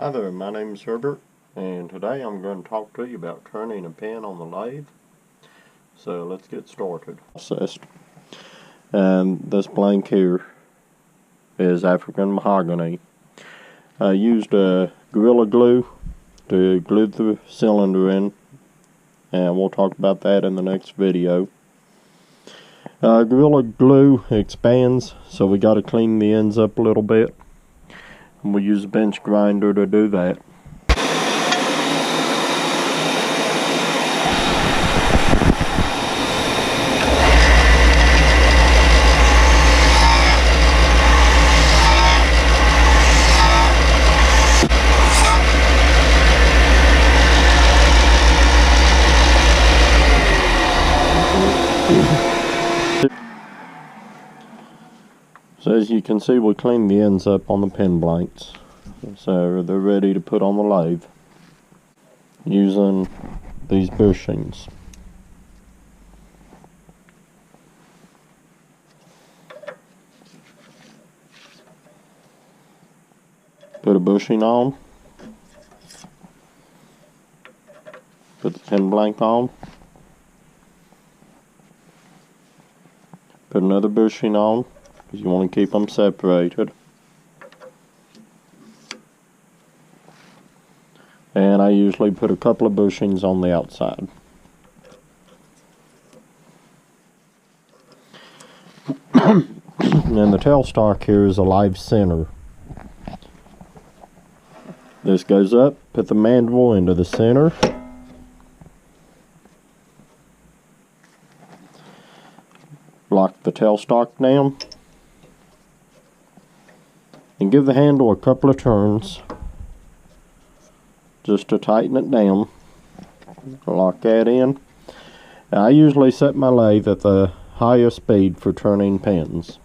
Hi there, my name is Herbert, and today I'm going to talk to you about turning a pen on the lathe. So let's get started. This blank here is African mahogany. I used Gorilla Glue to glue the cylinder in, and we'll talk about that in the next video. Gorilla Glue expands, so we got to clean the ends up a little bit. And we'll use a bench grinder to do that. So as you can see, we cleaned the ends up on the pen blanks, so they're ready to put on the lathe using these bushings. Put a bushing on, put the pen blank on, put another bushing on, because you want to keep them separated. And I usually put a couple of bushings on the outside. And the tailstock here is a live center. This goes up, put the mandible into the center. Lock the tailstock down. And give the handle a couple of turns just to tighten it down. Lock that in. Now, I usually set my lathe at the highest speed for turning pens.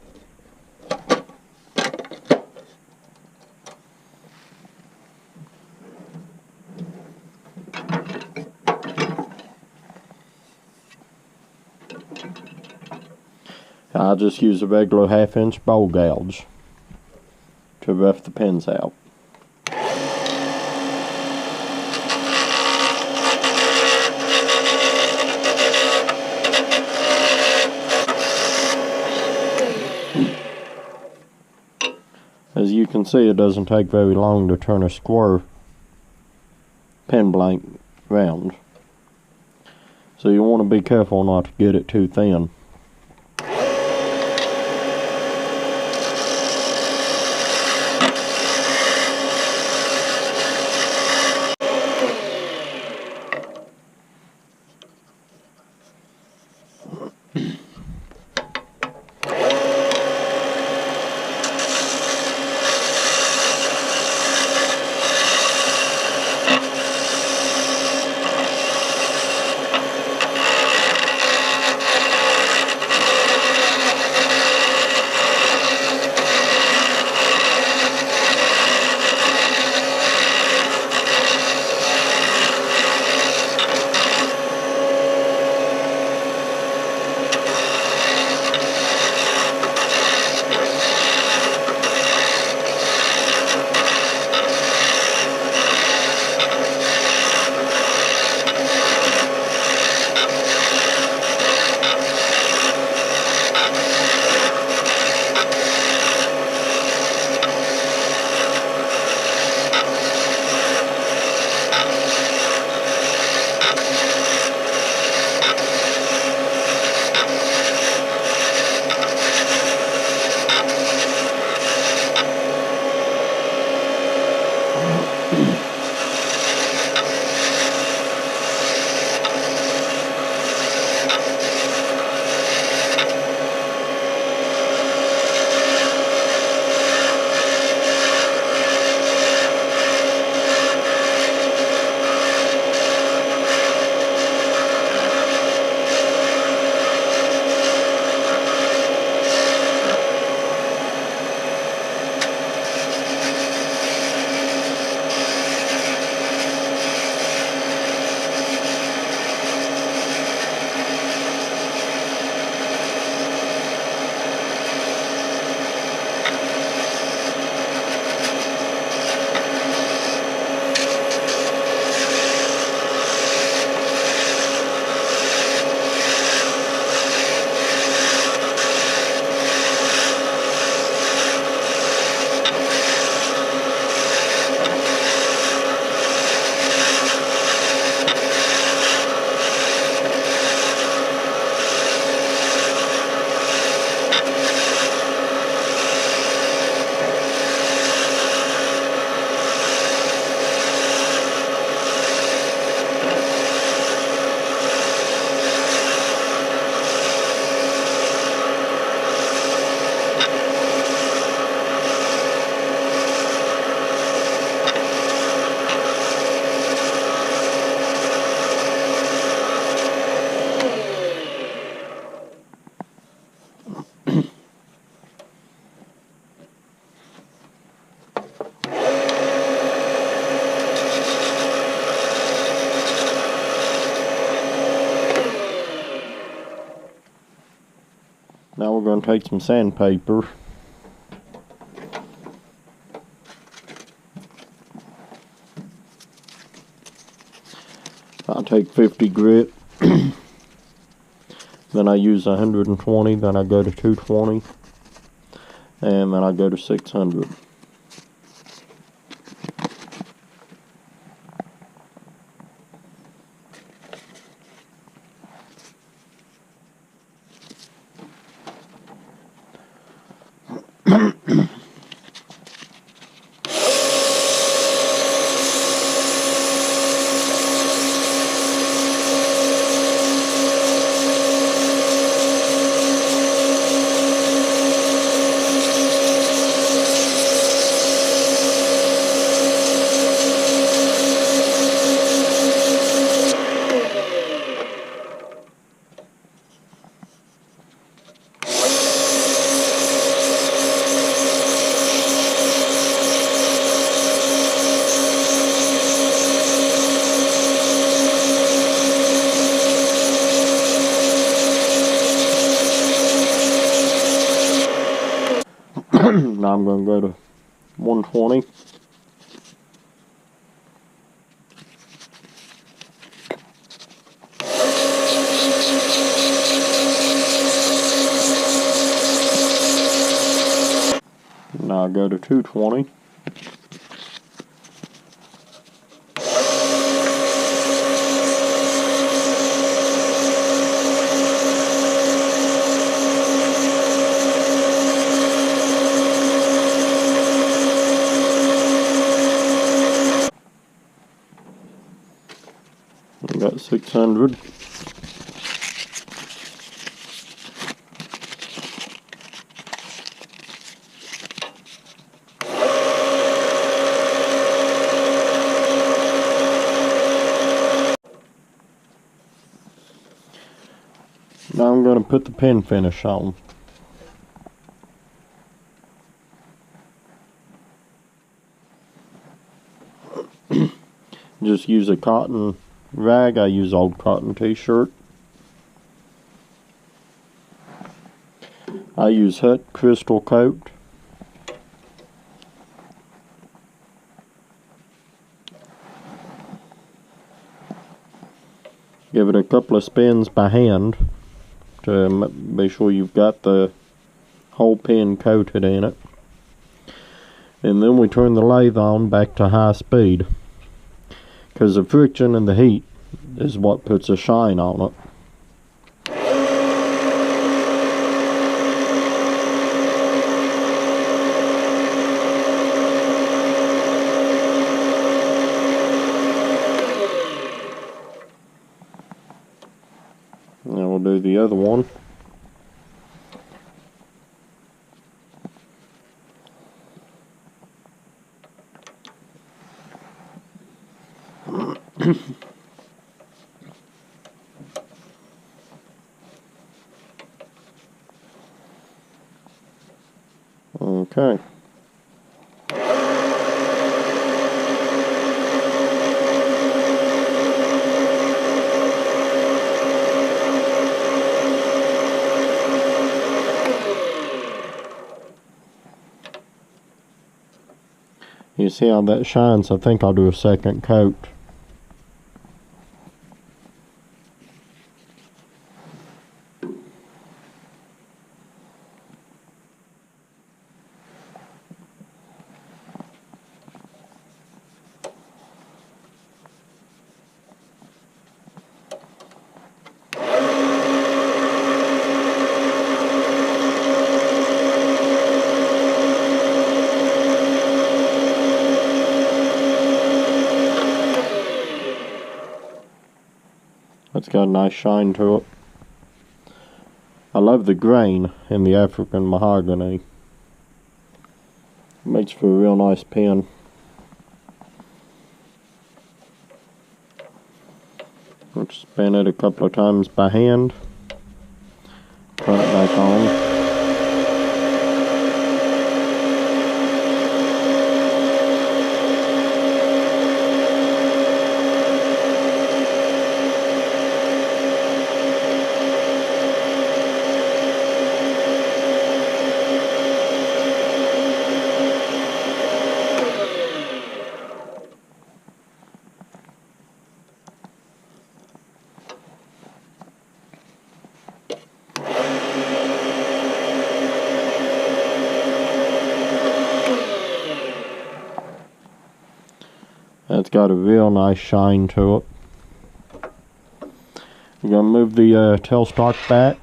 I just use a regular 1/2-inch bowl gouge to rough the pens out. As you can see, it doesn't take very long to turn a square pen blank round, so you want to be careful not to get it too thin. going to take some sandpaper. I'll take 50 grit. Then I use 120, then I go to 220, and then I go to 600. Now I'm going to go to 120. Now I go to 220. I got 600. Now I'm going to put the pin finish on. Just use a cotton rag. I use old cotton t-shirt. I use Hut Crystal Coat. Give it a couple of spins by hand to be sure you've got the whole pin coated in it. And then we turn the lathe on back to high speed, because the friction and the heat is what puts a shine on it. Now we'll do the other one. Okay. You see how that shines? I think I'll do a second coat. It's got a nice shine to it. I love the grain in the African mahogany. It makes for a real nice pen. Let's spin it a couple of times by hand. Turn it back on. That's got a real nice shine to it. We're going to move the tailstock back.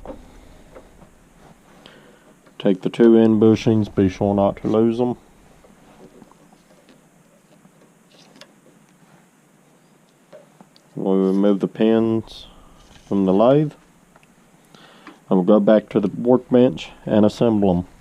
Take the 2 end bushings, be sure not to lose them. We'll remove the pins from the lathe. And we'll go back to the workbench and assemble them.